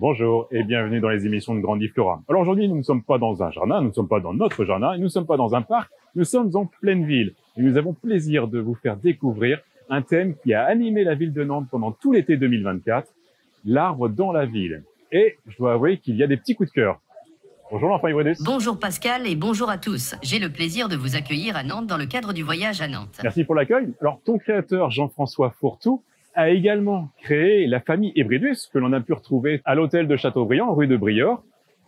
Bonjour et bienvenue dans les émissions de Grandiflora. Alors aujourd'hui, nous ne sommes pas dans un jardin, nous ne sommes pas dans notre jardin, et nous ne sommes pas dans un parc, nous sommes en pleine ville. Et nous avons plaisir de vous faire découvrir un thème qui a animé la ville de Nantes pendant tout l'été 2024, l'arbre dans la ville. Et je dois avouer qu'il y a des petits coups de cœur. Bonjour l'enfant Hybridus. Bonjour Pascal et bonjour à tous. J'ai le plaisir de vous accueillir à Nantes dans le cadre du voyage à Nantes. Merci pour l'accueil. Alors ton créateur Jean-François Fourtou a également créé la famille Hybridus que l'on a pu retrouver à l'hôtel de Châteaubriand, rue de Briord.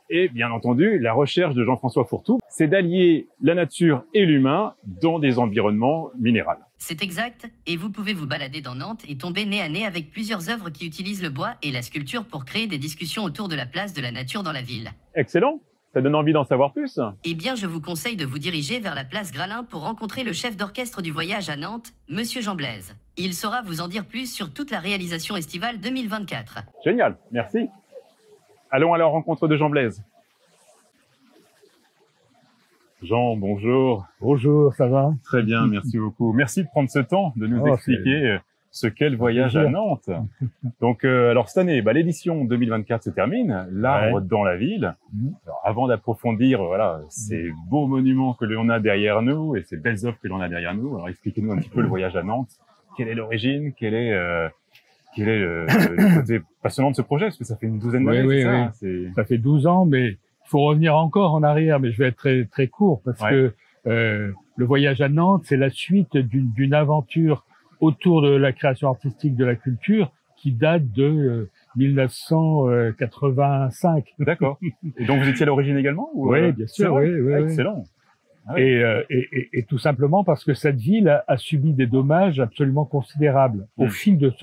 Et bien entendu, la recherche de Jean-François Fourtou, c'est d'allier la nature et l'humain dans des environnements minéraux. C'est exact, et vous pouvez vous balader dans Nantes et tomber nez à nez avec plusieurs œuvres qui utilisent le bois et la sculpture pour créer des discussions autour de la place de la nature dans la ville. Excellent, ça donne envie d'en savoir plus. Eh bien, je vous conseille de vous diriger vers la place Gralin pour rencontrer le chef d'orchestre du voyage à Nantes, Monsieur Jean Blaise. Il saura vous en dire plus sur toute la réalisation estivale 2024. Génial, merci. Allons à la rencontre de Jean Blaise. Jean, bonjour. Bonjour, ça va? Très bien, merci beaucoup. Merci de prendre ce temps de nous expliquer ce qu'est le voyage à Nantes. Donc, alors cette année, l'édition 2024 se termine, l'arbre dans la ville. Alors, avant d'approfondir, voilà, ces beaux monuments que l'on a derrière nous et ces belles œuvres que l'on a derrière nous, alors expliquez-nous un petit peu le voyage à Nantes. Quelle est l'origine? Quel est le côté passionnant de ce projet? Parce que ça fait une douzaine d'années, ça fait 12 ans, mais il faut revenir encore en arrière, mais je vais être très, très court parce que le voyage à Nantes, c'est la suite d'une aventure autour de la création artistique, de la culture, qui date de 1985. D'accord. Et donc vous étiez à l'origine également Oui, bien sûr. Oui, excellent. Ah oui. Et tout simplement parce que cette ville a subi des dommages absolument considérables au fil de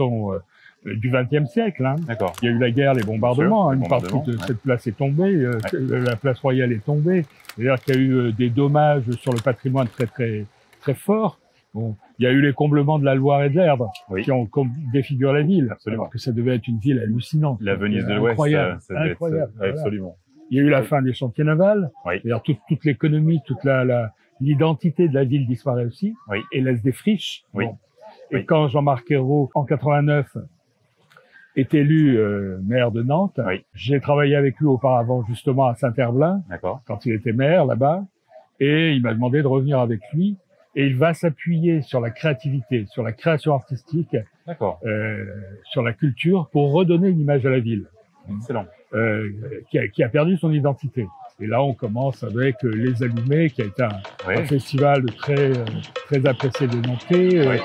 du XXe siècle. D'accord. Il y a eu la guerre, les bombardements. Une partie de cette place est tombée. La place Royale est tombée. C'est-à-dire qu'il y a eu des dommages sur le patrimoine très, très, très forts. Bon, il y a eu les comblements de la Loire et de l'Erdre qui ont défiguré la ville. Absolument. Alors que ça devait être une ville hallucinante. La Venise de l'Ouest. Incroyable. Absolument. Il y a eu la fin des chantiers navals. C'est-à-dire toute l'économie, toute l'identité de la ville disparaît aussi. Et laisse des friches. Bon. Et quand Jean-Marc Ayrault, en 89, est élu maire de Nantes, j'ai travaillé avec lui auparavant justement à Saint-Herblain, quand il était maire là-bas, et il m'a demandé de revenir avec lui. Et il va s'appuyer sur la créativité, sur la création artistique, sur la culture, pour redonner une image à la ville. Excellent. Qui a perdu son identité. Et là, on commence avec Les Allumés, qui a été un festival très, très apprécié des Nantais.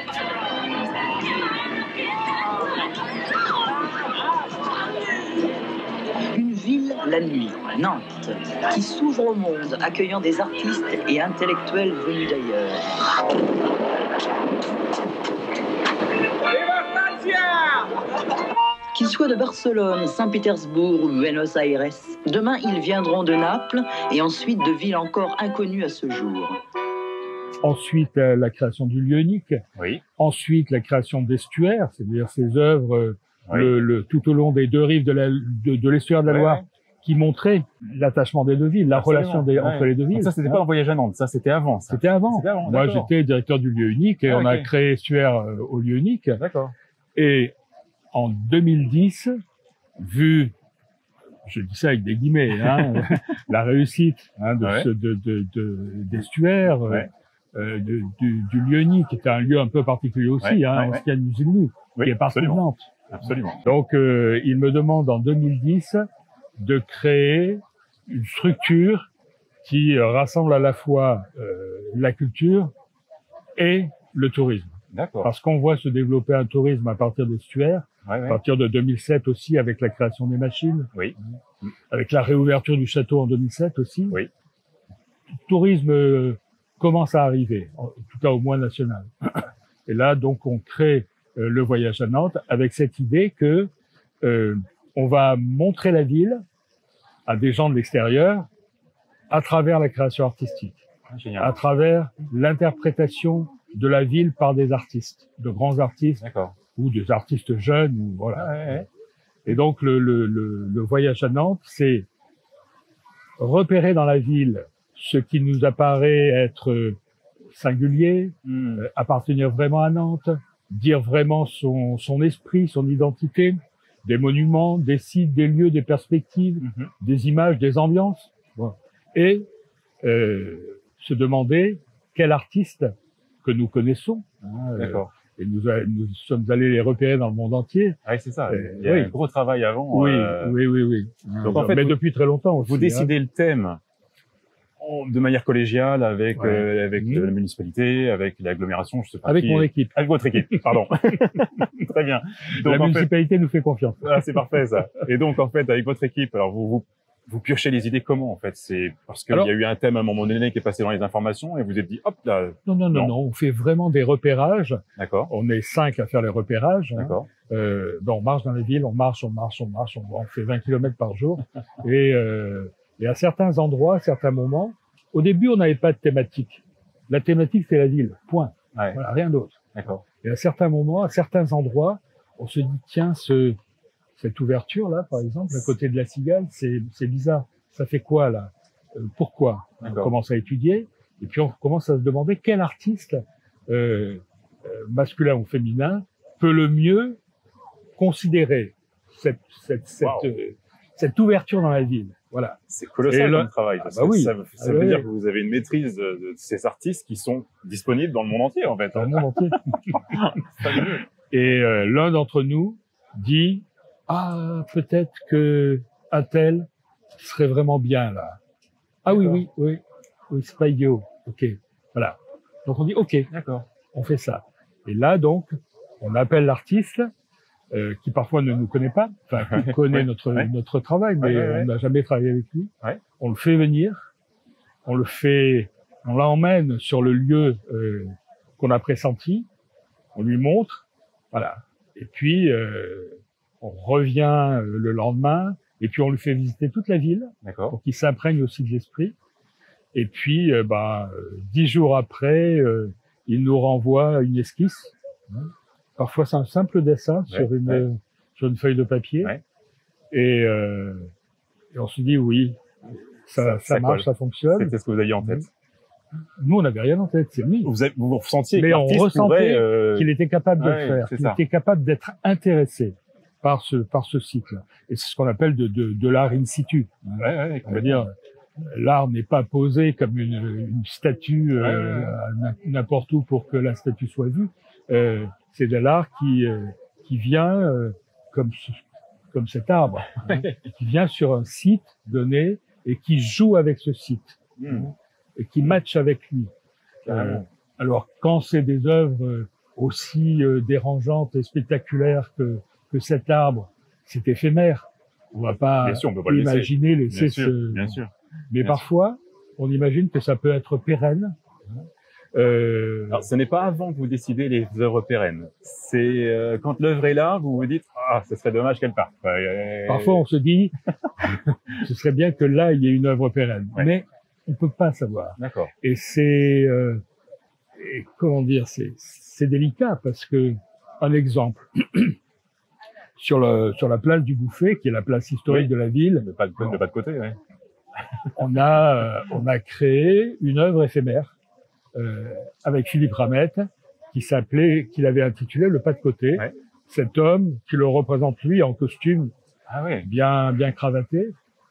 Une ville, la nuit, Nantes, qui s'ouvre au monde, accueillant des artistes et intellectuels venus d'ailleurs. Qu'ils soient de Barcelone, Saint-Pétersbourg ou Buenos Aires, demain ils viendront de Naples et ensuite de villes encore inconnues à ce jour. Ensuite, la création du lieu unique. Ensuite, la création d'estuaires, c'est-à-dire ces œuvres tout au long des deux rives de l'estuaire de la Loire, qui montraient l'attachement des deux villes, la relation entre les deux villes. Donc ça, c'était pas un voyage à Nantes, ça, c'était avant. C'était avant. Moi, j'étais directeur du lieu unique et on a créé estuaire au lieu unique. D'accord. Et en 2010, vu, je dis ça avec des guillemets, la réussite d'estuaire, du lieu unique, qui est un lieu un peu particulier aussi, ancienne usine Nuit, qui est partout de Nantes. Absolument. Donc, il me demande en 2010 de créer une structure qui rassemble à la fois la culture et le tourisme. Parce qu'on voit se développer un tourisme à partir d'estuaires, à partir de 2007 aussi, avec la création des machines, avec la réouverture du château en 2007 aussi. Le tourisme commence à arriver, en tout cas au moins national. Et là, donc, on crée le voyage à Nantes avec cette idée que on va montrer la ville à des gens de l'extérieur à travers la création artistique, à travers l'interprétation de la ville par des artistes, de grands artistes ou des artistes jeunes. Ou voilà. Et donc, le voyage à Nantes, c'est repérer dans la ville ce qui nous apparaît être singulier, appartenir vraiment à Nantes, dire vraiment son esprit, son identité, des monuments, des sites, des lieux, des perspectives, des images, des ambiances. Voilà. Et se demander quel artiste que nous connaissons, D'accord. et nous sommes allés les repérer dans le monde entier. Ah, c'est ça. Il y a un gros travail avant. Oui. Donc en fait, mais depuis très longtemps aussi. Vous décidez le thème de manière collégiale avec la municipalité, avec l'agglomération, je sais pas. Avec mon équipe. Avec votre équipe, pardon. Très bien. Donc, la municipalité nous fait confiance. Ah, c'est parfait ça. Et donc en fait, avec votre équipe, alors vous piochez les idées comment en fait? C'est parce qu'il y a eu un thème à un moment donné qui est passé dans les informations et vous êtes dit hop là. Non, on fait vraiment des repérages. D'accord. On est 5 à faire les repérages. D'accord. On marche dans les villes, on fait 20 km par jour. Et à certains endroits, à certains moments, au début on n'avait pas de thématique. La thématique c'est la ville, point. Ouais. Voilà, rien d'autre. D'accord. Et à certains moments, à certains endroits, on se dit tiens, cette ouverture là, par exemple, à côté de la Cigale, c'est bizarre. Ça fait quoi là? Pourquoi? On commence à étudier et puis on commence à se demander quel artiste masculin ou féminin peut le mieux considérer cette ouverture dans la ville. Voilà. C'est colossal comme travail. Parce que ça veut dire que vous avez une maîtrise de ces artistes qui sont disponibles dans le monde entier en fait. Dans le monde entier. Et l'un d'entre nous dit peut-être que un tel serait vraiment bien là. Oui, c'est pas idiot. Ok, voilà. Donc on dit ok, d'accord, on fait ça. Et là donc, on appelle l'artiste qui parfois ne nous connaît pas, enfin qui connaît notre travail, mais on n'a jamais travaillé avec lui. Ouais. On le fait venir, on l'emmène sur le lieu qu'on a pressenti, on lui montre, voilà. Et puis on revient le lendemain, et puis on lui fait visiter toute la ville, pour qu'il s'imprègne aussi de l'esprit. Et puis 10 jours après, il nous renvoie une esquisse. Parfois c'est un simple dessin sur une feuille de papier, et on se dit oui, ça marche, ça fonctionne. C'était ce que vous aviez en tête. Nous on n'avait rien en tête, c'est lui. Vous ressentiez, mais on ressentait qu'il était capable de le faire, qu'il était capable d'être intéressé par ce cycle. Et c'est ce qu'on appelle de l'art in situ. On va dire, l'art n'est pas posé comme une statue n'importe où pour que la statue soit vue. C'est de l'art qui vient comme cet arbre, qui vient sur un site donné et qui joue avec ce site et qui matche avec lui. Alors quand c'est des œuvres aussi dérangeantes et spectaculaires que cet arbre, c'est éphémère. On va pas imaginer laisser Bien sûr. Mais parfois, on imagine que ça peut être pérenne. Alors, ce n'est pas avant que vous décidez les œuvres pérennes. C'est quand l'œuvre est là, vous vous dites ce serait dommage qu'elle parte. Parfois, on se dit ce serait bien que là il y ait une œuvre pérenne, mais on peut pas savoir. D'accord. Et c'est comment dire, c'est délicat parce que un exemple sur la place du Bouffay, qui est la place historique de la ville, de pas de côté, on a créé une œuvre éphémère. Avec Philippe Ramette, qu'il avait intitulé Le Pas de Côté. Cet homme qui le représente lui en costume, bien cravaté,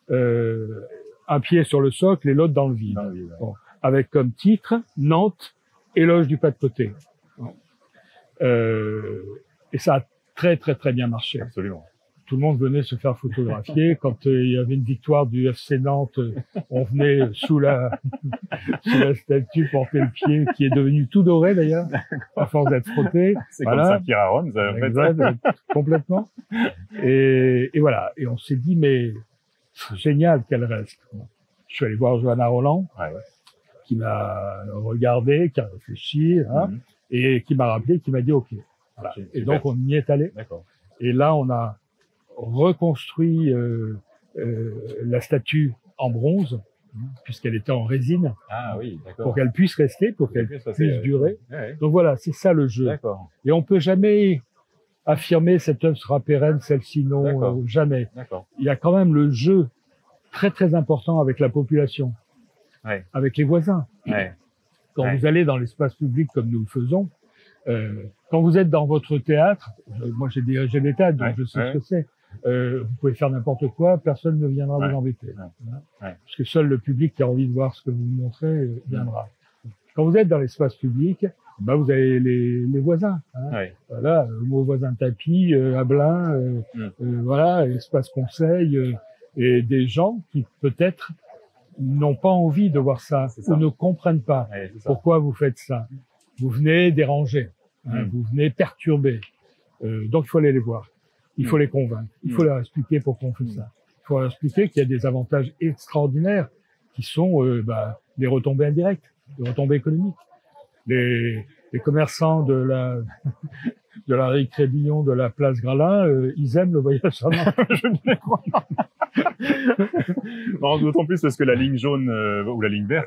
un pied sur le socle et l'autre dans le vide. Bon, avec comme titre Nantes, éloge du pas de côté. Et ça a très très très bien marché. Absolument. Tout le monde venait se faire photographier. Quand il y avait une victoire du FC Nantes, on venait sous la statue porter le pied, qui est devenu tout doré d'ailleurs, à force d'être frotté. C'est comme ça qu'Ira Rome, ça en fait. Complètement. Et voilà. Et on s'est dit, mais c'est génial qu'elle reste. Je suis allé voir Johanna Roland, qui m'a regardé, qui a réfléchi, et qui m'a rappelé, qui m'a dit OK. Voilà. Et donc on y est allé. Et là, on a reconstruit la statue en bronze, puisqu'elle était en résine, pour qu'elle puisse rester, pour qu'elle puisse durer. Donc voilà, c'est ça le jeu. Et on peut jamais affirmer cette œuvre sera pérenne, celle-ci non, jamais. Il y a quand même le jeu très très important avec la population, avec les voisins. Quand vous allez dans l'espace public comme nous le faisons, quand vous êtes dans votre théâtre, moi j'ai dirigé des théâtres, donc je sais ce que c'est. vous pouvez faire n'importe quoi, personne ne viendra vous embêter. Parce que seul le public qui a envie de voir ce que vous montrez viendra. Quand vous êtes dans l'espace public, bah vous avez les voisins. Voilà, mon voisin tapis, Abelin, voilà, espace conseil, et des gens qui peut-être n'ont pas envie de voir ça, ou ne comprennent pas pourquoi vous faites ça. Vous venez déranger, vous venez perturber. Donc il faut aller les voir, il faut les convaincre, il faut leur expliquer pourquoi on fait ça. Il faut leur expliquer qu'il y a des avantages extraordinaires qui sont des retombées indirectes, des retombées économiques. Les commerçants de la de la rue Crébillon, de la place Gralin, ils aiment le voyage à Nantes. Je ne les crois pas. Non, d'autant plus parce que la ligne jaune ou la ligne verte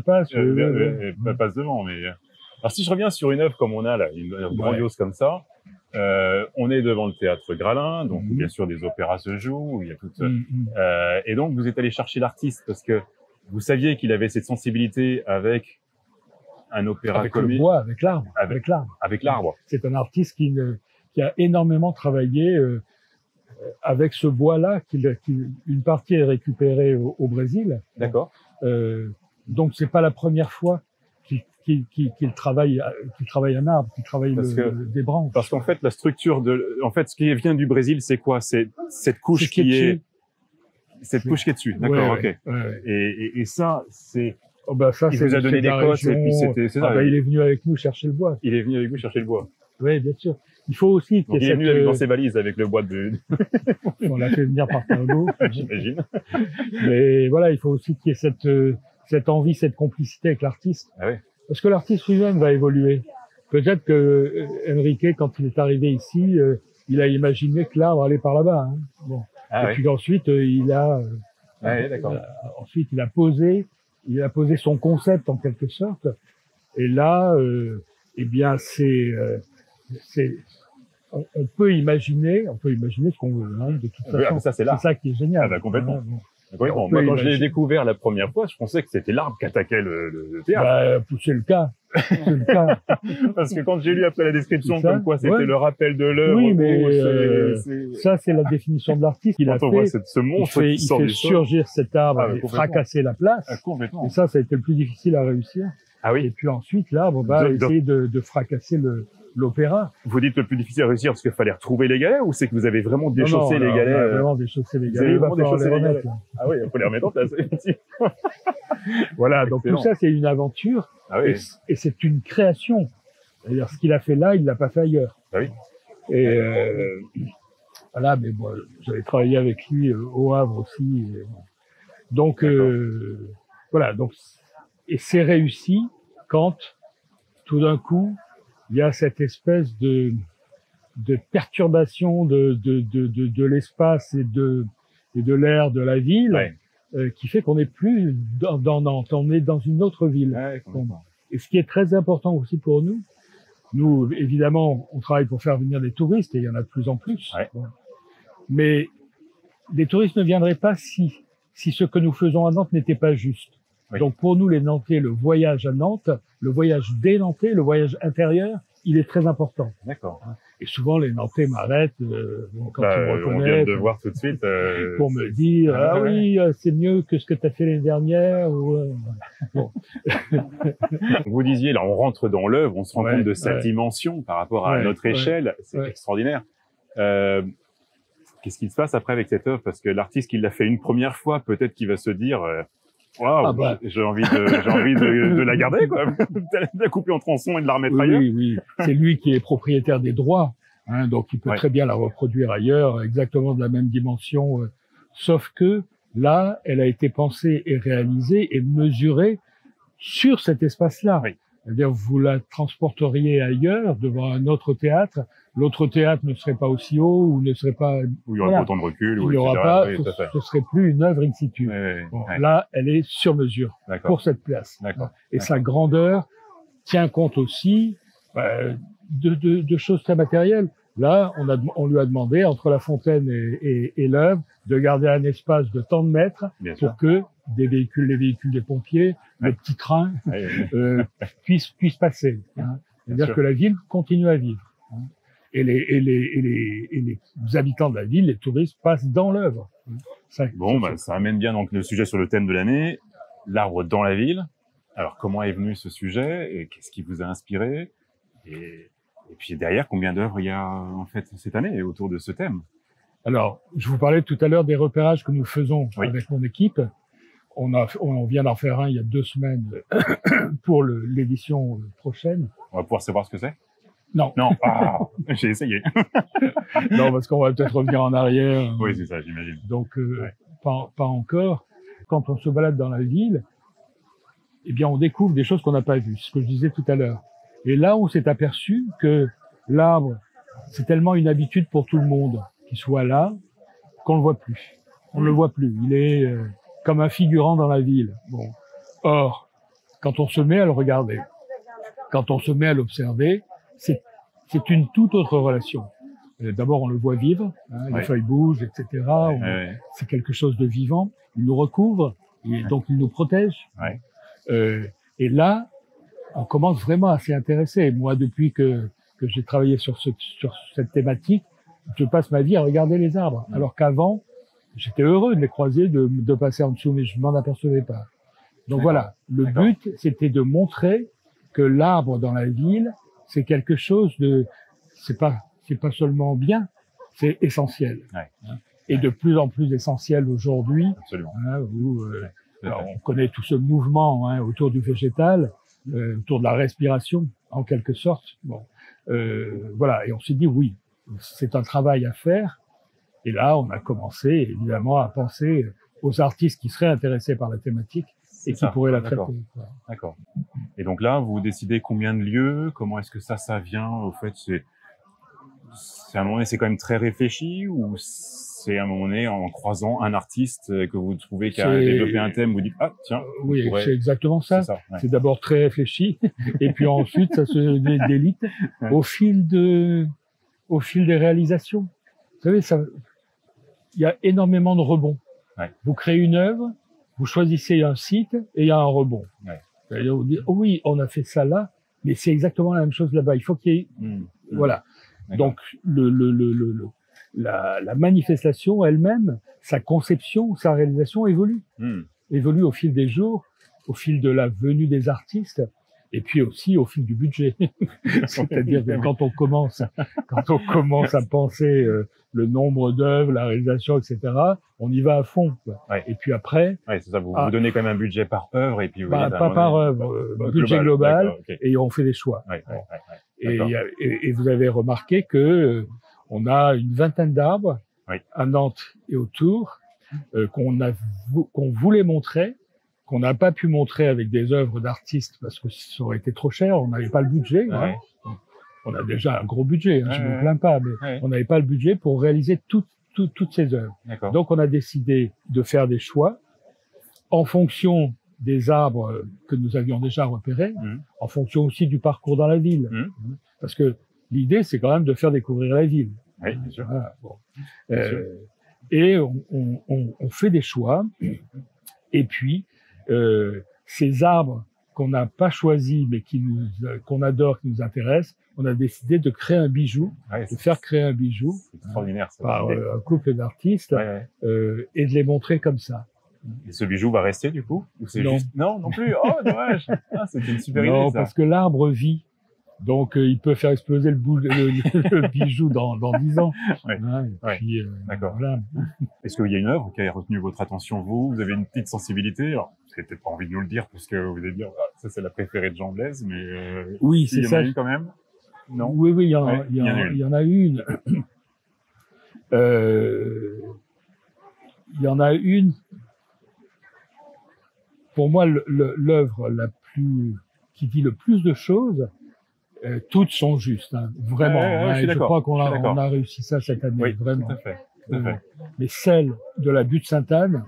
passe devant. Mais alors si je reviens sur une œuvre comme on a là, une œuvre grandiose comme ça, on est devant le théâtre Gralin, donc bien sûr des opéras se jouent, il y a tout. Et donc vous êtes allé chercher l'artiste parce que vous saviez qu'il avait cette sensibilité avec un opéra avec comique, le bois, avec l'arbre, avec l'arbre. C'est un artiste qui a énormément travaillé avec ce bois-là. Une partie est récupérée au Brésil. D'accord. Donc c'est pas la première fois qu'il travaille un arbre, qu'il travaille des branches. Parce qu'en fait la structure ce qui vient du Brésil, c'est quoi? C'est cette couche qui est couche qui est dessus. D'accord, ok. Et ça c'est. Oh bah ça, il vous a donné des cotes et puis c'est ça. Il est venu avec nous chercher le bois. Il est venu avec vous chercher le bois. Oui, bien sûr. Il faut aussi qu'il y ait il est venu dans ses valises avec le bois de. On l'a fait venir par tableau. J'imagine. Mais voilà, il faut aussi qu'il y ait cette envie, cette complicité avec l'artiste. Ah oui. Parce que l'artiste lui-même va évoluer. Peut-être que Enrique, quand il est arrivé ici, il a imaginé que l'arbre allait par là-bas. Hein. Bon. Et puis ensuite, il a posé son concept en quelque sorte. Et là, on peut imaginer ce qu'on veut, hein, de toute façon. Ça, c'est ça qui est génial. Ah bah, complètement. Moi, quand je l'ai découvert la première fois, je pensais que c'était l'arbre qui attaquait le théâtre. C'est le cas. Parce que quand j'ai lu après la description comme quoi c'était le rappel de l'œuvre. Oui, mais ça, c'est la définition de l'artiste. Il fait surgir cet arbre et fracasser la place. Complètement. Et ça a été le plus difficile à réussir. Ah oui. Et puis ensuite, l'arbre va essayer de fracasser l'opéra. Vous dites le plus difficile à réussir parce qu'il fallait retrouver les galets, ou c'est que vous avez vraiment déchaussé les galets? On a vraiment déchaussé les galets. Il va falloir les remettre. Ah oui, il faut les remettre en place. Voilà, donc tout ça, c'est une aventure. Ah oui. Et c'est une création. C'est-à-dire, ce qu'il a fait là, il l'a pas fait ailleurs. Ah oui. Et voilà, mais bon, j'avais travaillé avec lui au Havre aussi. Donc voilà, et c'est réussi quand tout d'un coup il y a cette espèce de perturbation de l'espace et de l'air de la ville qui fait qu'on n'est plus dans Nantes, on est dans une autre ville. Et ce qui est très important aussi pour nous, évidemment, on travaille pour faire venir des touristes et il y en a de plus en plus. Mais les touristes ne viendraient pas si ce que nous faisons à Nantes n'était pas juste. Donc pour nous, les Nantais, le voyage à Nantes, le voyage des Nantais, le voyage intérieur, il est très important. D'accord. Et souvent, les Nantais m'arrêtent quand ils me reconnaissent. On vient de voir tout de suite. Pour me dire, oui, c'est mieux que ce que tu as fait l'année dernière. Bon. Vous disiez, là, on rentre dans l'œuvre, on se rend compte de sa dimension par rapport à notre échelle. C'est extraordinaire. Qu'est-ce qui se passe après avec cette œuvre? Parce que l'artiste qui l'a fait une première fois, peut-être qu'il va se dire... Waouh, j'ai envie de la garder, quoi. De la couper en tronçons et de la remettre ailleurs. Oui. C'est lui qui est propriétaire des droits, hein, donc il peut très bien la reproduire ailleurs, exactement de la même dimension. Sauf que là, elle a été pensée et réalisée et mesurée sur cet espace-là. C'est-à-dire, vous la transporteriez ailleurs, devant un autre théâtre. L'autre théâtre ne serait pas aussi haut ou ne serait pas... Où il y aurait pas autant de recul. Il n'y aura pas, ce serait plus une œuvre in situ. Là, elle est sur mesure pour cette place. Et sa grandeur tient compte aussi de choses très matérielles. Là, on lui a demandé, entre la fontaine et l'œuvre, de garder un espace de tant de mètres pour que les véhicules des pompiers, le petit train, puissent passer. Hein. C'est-à-dire que la ville continue à vivre. Hein. les habitants de la ville, les touristes, passent dans l'œuvre. Bon, ça amène bien donc le sujet sur le thème de l'année, l'arbre dans la ville. Alors, comment est venu ce sujet et qu'est-ce qui vous a inspiré et puis derrière, combien d'œuvres il y a en fait cette année autour de ce thème? Alors, je vous parlais tout à l'heure des repérages que nous faisons avec mon équipe. On vient d'en faire un il y a 2 semaines pour l'édition prochaine. On va pouvoir savoir ce que c'est? Non. Non. Ah, j'ai essayé. Non, parce qu'on va peut-être revenir en arrière. Oui, c'est ça, j'imagine. Donc, pas encore. Quand on se balade dans la ville, eh bien, on découvre des choses qu'on n'a pas vues. Ce que je disais tout à l'heure. Et là, on s'est aperçu que l'arbre, c'est tellement une habitude pour tout le monde qu'il soit là qu'on le voit plus. On ne le voit plus. Il est comme un figurant dans la ville. Bon. Or, quand on se met à le regarder, quand on se met à l'observer, c'est une toute autre relation. D'abord, on le voit vivre, hein, les feuilles bougent, etc. C'est quelque chose de vivant. Il nous recouvre, et donc il nous protège. Et là, on commence vraiment à s'y intéresser. Moi, depuis que j'ai travaillé sur cette thématique, je passe ma vie à regarder les arbres. Alors qu'avant, j'étais heureux de les croiser, de passer en dessous, mais je m'en apercevais pas. Donc voilà, le but, c'était de montrer que l'arbre dans la ville, c'est quelque chose de, c'est pas seulement bien, c'est essentiel. Et de plus en plus essentiel aujourd'hui, où on connaît tout ce mouvement autour du végétal, autour de la respiration, en quelque sorte. Bon, voilà, et on s'est dit oui, c'est un travail à faire. Et là, on a commencé évidemment à penser aux artistes qui seraient intéressés par la thématique et qui pourraient la traiter. D'accord. Et donc là, vous décidez combien de lieux, comment est-ce que ça vient au fait, c'est à un moment donné, c'est quand même très réfléchi ou c'est à un moment donné en croisant un artiste que vous trouvez qui a développé un thème, vous dites ah tiens. Oui, c'est exactement ça. C'est d'abord très réfléchi et puis ensuite ça se délite au fil des réalisations. Vous savez, il y a énormément de rebonds. Vous créez une œuvre, vous choisissez un site et il y a un rebond. Vous dites, oh oui, on a fait ça là, mais c'est exactement la même chose là-bas. Il faut qu'il y ait, voilà. Donc la manifestation elle-même, sa conception, sa réalisation évolue au fil des jours, au fil de la venue des artistes. Et puis aussi au fil du budget. C'est-à-dire que quand on commence à penser le nombre d'œuvres, la réalisation, etc., on y va à fond. Et puis après... c'est ça, vous donnez quand même un budget par œuvre et puis... pas par œuvre, budget global, et on fait des choix. Et vous avez remarqué que on a une vingtaine d'arbres à Nantes et autour qu'on voulait montrer, qu'on n'a pas pu montrer avec des œuvres d'artistes parce que ça aurait été trop cher, on n'avait pas le budget. On a déjà un gros budget, je ne me plains pas, mais on n'avait pas le budget pour réaliser toutes ces œuvres. Donc on a décidé de faire des choix en fonction des arbres que nous avions déjà repérés, en fonction aussi du parcours dans la ville. Parce que l'idée, c'est quand même de faire découvrir la ville. Oui, bien sûr. Voilà, bon. Et on fait des choix, et puis ces arbres qu'on n'a pas choisis, mais qu'on adore, qui nous intéressent, on a décidé de créer un bijou, de faire créer un bijou extraordinaire, ça, par un couple d'artistes, et de les montrer comme ça. Et ce bijou va rester du coup ou c'est juste... Non plus. Oh dommage. C'était une super idée. Non, parce que l'arbre vit. Donc, il peut faire exploser le bijou dans 10 ans. Puis, d'accord. Voilà. Est-ce qu'il y a une œuvre qui a retenu votre attention, vous avez une petite sensibilité? Alors, vous n'avez peut-être pas envie de nous le dire, parce que vous allez dire, ça c'est la préférée de Jean Blaise, mais oui, c'est ça. Il y en a une quand même? Non? Oui, il y en a une. Il y en a une. Pour moi, l'œuvre qui dit le plus de choses, toutes sont justes, vraiment. Je crois qu'on a réussi ça cette année, vraiment. Tout à fait. Mais celle de la butte Sainte-Anne.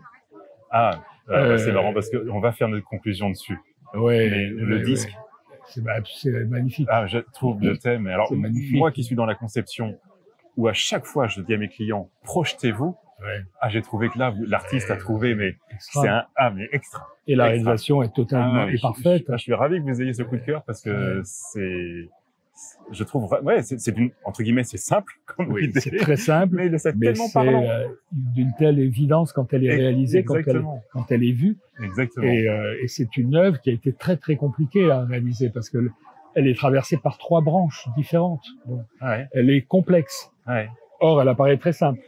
C'est marrant parce qu'on va faire notre conclusion dessus. Le disque. C'est magnifique. Je trouve le thème. Alors, moi qui suis dans la conception, où à chaque fois je dis à mes clients, projetez-vous. J'ai trouvé que là, l'artiste a trouvé, mais c'est mais extra. Et la réalisation est totalement parfaite. Je suis ravi que vous ayez ce coup de cœur parce que je trouve, ouais, c'est entre guillemets, c'est simple comme Oui, idée. c'est très simple, Mais c'est mais tellement c'est parlant. d'une telle évidence quand elle est réalisée, quand elle est vue. Exactement. Et c'est une œuvre qui a été très très compliquée à réaliser parce que elle est traversée par 3 branches différentes. Donc, Ouais. elle est complexe. Ouais. Or, elle apparaît très simple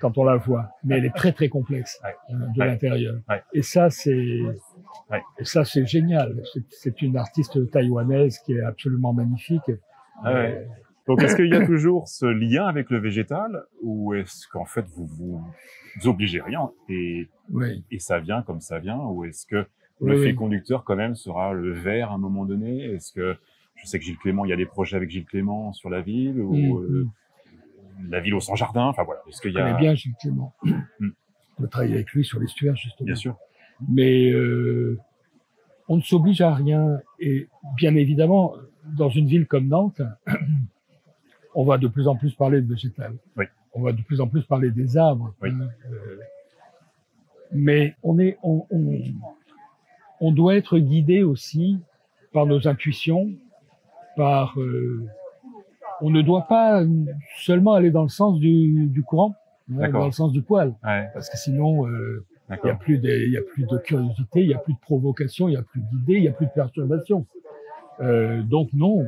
quand on la voit, mais elle est très très complexe Ouais. de l'intérieur. Ouais. Et ça, c'est génial. C'est une artiste taïwanaise qui est absolument magnifique. Ouais. Donc, est-ce qu'il y a toujours ce lien avec le végétal ou est-ce qu'en fait vous obligez rien et ça vient comme ça vient, ou est-ce que le fil conducteur quand même sera le vert à un moment donné? Est-ce que je sais que Gilles Clément, il y a des projets avec Gilles Clément sur la ville ou la ville au sans jardin. Enfin voilà, est-ce qu'il y a... Je connais bien Gilles Clément. Je travaille avec lui sur l'estuaire justement. Bien sûr. Mais on ne s'oblige à rien. Et bien évidemment, dans une ville comme Nantes, on va de plus en plus parler de végétal. Oui. On va de plus en plus parler des arbres. Oui. Mais on doit être guidé aussi par nos intuitions, on ne doit pas seulement aller dans le sens du courant, dans le sens du poil, parce que sinon il y a plus de curiosité, il y a plus de provocation, il y a plus d'idées, il y a plus de perturbation. Donc non.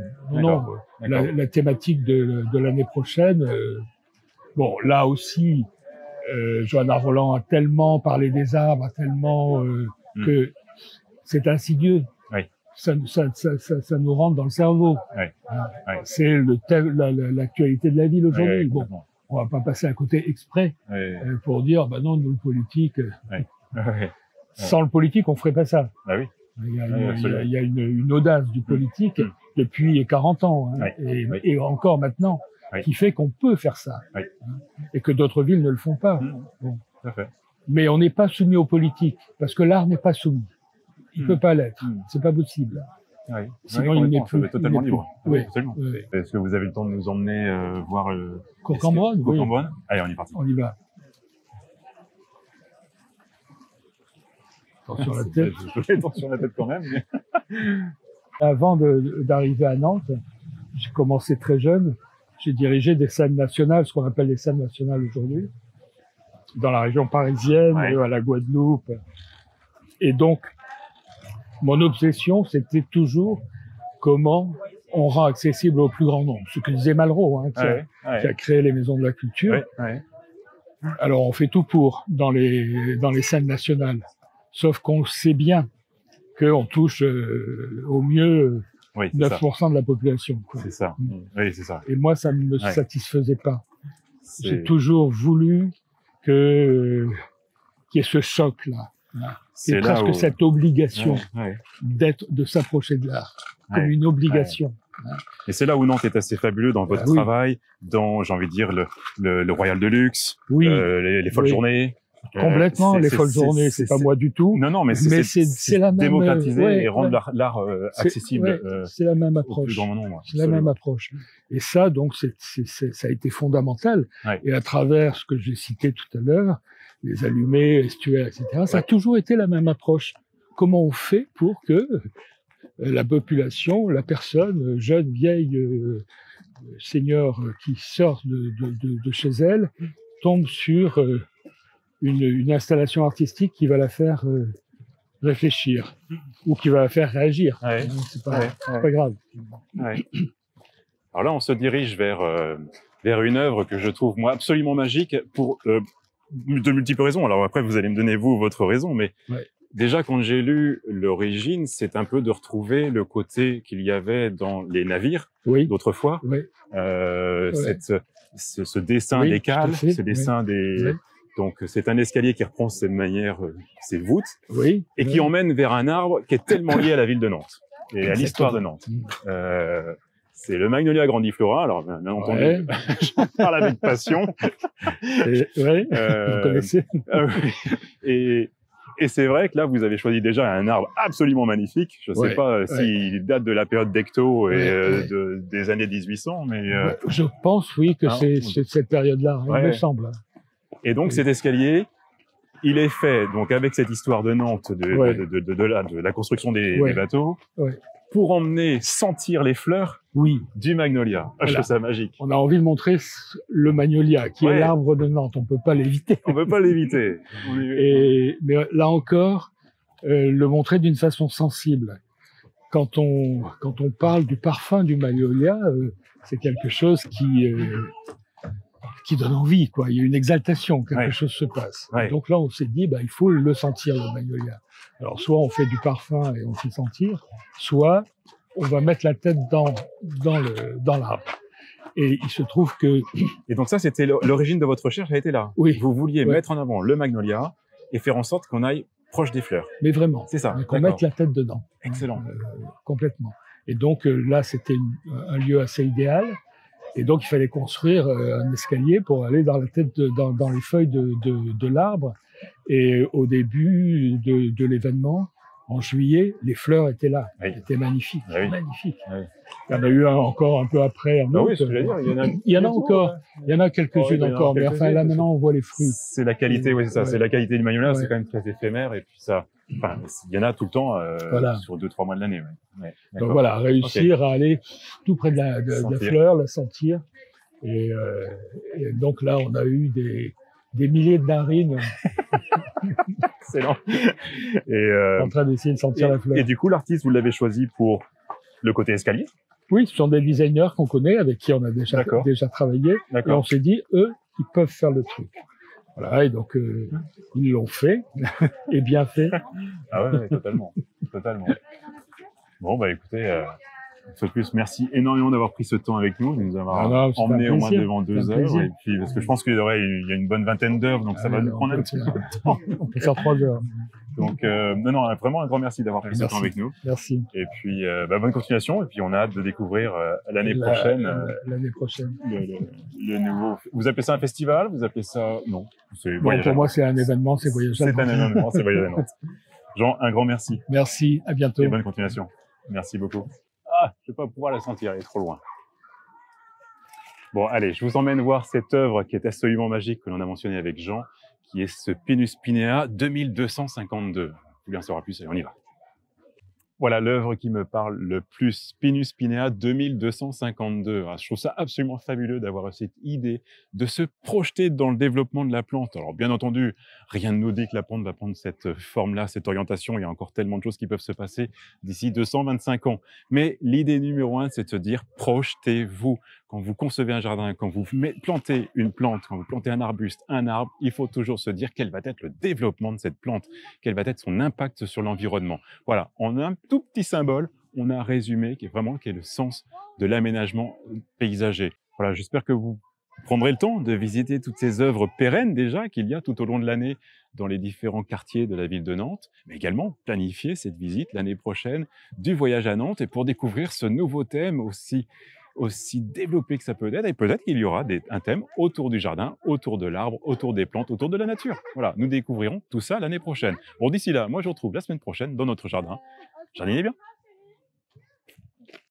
La thématique de l'année prochaine, bon là aussi, Johanna Roland a tellement parlé des arbres, que c'est insidieux. Oui. Ça nous rentre dans le cerveau. C'est l'actualité de la ville aujourd'hui. Bon, on va pas passer à côté exprès pour dire, bah non, nous le politique. Sans le politique, on ferait pas ça. Ah oui. Il y a une audace du politique depuis 40 ans, et encore maintenant, qui fait qu'on peut faire ça, et que d'autres villes ne le font pas. Bon. Tout à fait. Mais on n'est pas soumis aux politiques, parce que l'art n'est pas soumis. Il peut pas l'être. C'est pas possible. Sinon, il n'est plus totalement libre. Oui. Absolument. Est-ce que vous avez le temps de nous emmener voir le Cocambronne? Oui. Allez, on y est parti. On y va. Attention à la tête. Attention à la tête quand même. Mais... Avant d'arriver à Nantes, j'ai commencé très jeune. J'ai dirigé des scènes nationales, ce qu'on appelle les scènes nationales aujourd'hui, dans la région parisienne, à la Guadeloupe. Et donc, mon obsession, c'était toujours comment on rend accessible au plus grand nombre. Ce que disait Malraux, qui a créé les maisons de la culture. Alors, on fait tout pour dans les scènes nationales. Sauf qu'on sait bien qu'on touche au mieux 9% de la population. C'est ça. Oui, c'est ça. Et moi, ça ne me satisfaisait pas. J'ai toujours voulu qu'il y ait ce choc-là. C'est presque cette obligation de s'approcher de l'art, comme une obligation. Et c'est là où Nantes est assez fabuleux dans votre travail, dans, j'ai envie de dire, le Royal de Luxe, les folles journées. Complètement, les folles journées, c'est pas moi du tout. Non, mais c'est la même démocratiser et rendre l'art accessible. C'est la même approche. Au plus grand nombre. C'est la même approche. Et ça, donc, ça a été fondamental. Et à travers ce que j'ai cité tout à l'heure, les allumés, estuaires, etc., ça a toujours été la même approche. Comment on fait pour que la population, la personne, jeune, vieille, senior, qui sort de chez elle, tombe sur une installation artistique qui va la faire réfléchir ou qui va la faire réagir. C'est pas grave. Alors là, on se dirige vers une œuvre que je trouve moi absolument magique pour de multiples raisons. Alors après, vous allez me donner vous votre raison, mais déjà quand j'ai lu l'origine, c'est un peu de retrouver le côté qu'il y avait dans les navires d'autrefois. Ce dessin des cales, ce dessin des donc c'est un escalier qui reprend cette manière, ces voûtes, et qui emmène vers un arbre qui est tellement lié à la ville de Nantes et à l'histoire de Nantes. C'est le Magnolia grandiflora. Alors bien entendu, j'en parle avec passion. Vous connaissez. Et c'est vrai que là, vous avez choisi déjà un arbre absolument magnifique. Je ne sais pas s'il date de la période d'Hecto et des années 1800, mais je pense que c'est cette période-là, il me semble. Et donc cet escalier, il est fait donc avec cette histoire de Nantes, de la construction des bateaux. pour emmener sentir les fleurs Oui. du magnolia. Ah, je trouve ça magique. On a envie de montrer le magnolia, qui est l'arbre de Nantes. On peut pas l'éviter. On peut pas l'éviter. Mais là encore, le montrer d'une façon sensible. Quand on parle du parfum du magnolia, c'est quelque chose qui donne envie, quoi. Il y a une exaltation, quelque chose se passe. Donc là, on s'est dit, il faut le sentir, le magnolia. Alors, soit on fait du parfum et on fait sentir, soit on va mettre la tête dans l'arbre. Et il se trouve que... Et donc ça, c'était l'origine de votre recherche, a été là. Oui. Vous vouliez mettre en avant le magnolia et faire en sorte qu'on aille proche des fleurs. Mais vraiment. C'est ça. Qu'on mette la tête dedans. Excellent. Complètement. Et donc là, c'était un lieu assez idéal. Et donc, il fallait construire un escalier pour aller dans la tête, dans les feuilles de l'arbre. Et au début de l'événement, en juillet, les fleurs étaient là. C'était magnifique. Magnifique. Il y en a eu encore un peu après. Oui, ce que j'allais dire. Il y en a encore. Il y en a quelques-unes encore. Mais enfin, là, maintenant, on voit les fruits. C'est la qualité, oui, c'est ça. C'est la qualité du magnolia. C'est quand même très éphémère. Et puis ça, enfin, il y en a tout le temps, sur 2-3 mois de l'année. Donc voilà, réussir à aller tout près de la fleur, la sentir. Et donc là, on a eu des milliers de narines. Excellent. En train d'essayer de sentir la fleur. Et du coup, l'artiste, vous l'avez choisi pour le côté escalier? Oui, ce sont des designers qu'on connaît, avec qui on a déjà travaillé. Et on s'est dit, eux, ils peuvent faire le truc. Voilà, et donc ils l'ont fait, et bien fait. Ah ouais, totalement. Bon, écoutez, de plus, merci énormément d'avoir pris ce temps avec nous, de nous avoir emmené au moins devant 2 heures. Et puis, parce que je pense qu'il y a une bonne vingtaine d'œuvres, donc ça va nous prendre un petit peu de temps. On peut faire 3 heures. Donc, non, vraiment un grand merci d'avoir pris ce temps avec nous. Merci. Et puis, bonne continuation. Et puis, on a hâte de découvrir l'année prochaine. L'année prochaine. Le nouveau. Vous appelez ça un festival? Vous appelez ça? Non. Pour moi, c'est un événement, c'est Voyage à Nantes. C'est un événement, c'est Voyage à Nantes. Jean, un grand merci. Merci, à bientôt. Et bonne continuation. Merci beaucoup. Ah, je vais pas pouvoir la sentir, elle est trop loin. Bon, allez, je vous emmène voir cette œuvre qui est absolument magique que l'on a mentionnée avec Jean, qui est ce Pinus Pinea 2252. Vous voulez en savoir plus, allez, on y va. Voilà l'œuvre qui me parle le plus, Pinus Pinea 2252. Alors, je trouve ça absolument fabuleux d'avoir cette idée de se projeter dans le développement de la plante. Alors bien entendu, rien ne nous dit que la plante va prendre cette forme-là, cette orientation. Il y a encore tellement de choses qui peuvent se passer d'ici 225 ans. Mais l'idée numéro 1, c'est de se dire projetez-vous. Quand vous concevez un jardin, quand vous plantez une plante, quand vous plantez un arbuste, un arbre, il faut toujours se dire quel va être le développement de cette plante, quel va être son impact sur l'environnement. Voilà, on a un tout petit symbole, on a résumé qui est le sens de l'aménagement paysager. Voilà, j'espère que vous prendrez le temps de visiter toutes ces œuvres pérennes déjà qu'il y a tout au long de l'année dans les différents quartiers de la ville de Nantes, mais également planifier cette visite l'année prochaine du Voyage à Nantes et pour découvrir ce nouveau thème aussi développé que ça peut être, et peut-être qu'il y aura un thème autour du jardin, autour de l'arbre, autour des plantes, autour de la nature. Voilà, nous découvrirons tout ça l'année prochaine. Bon, d'ici là, moi je vous retrouve la semaine prochaine dans notre jardin. Jardinez bien.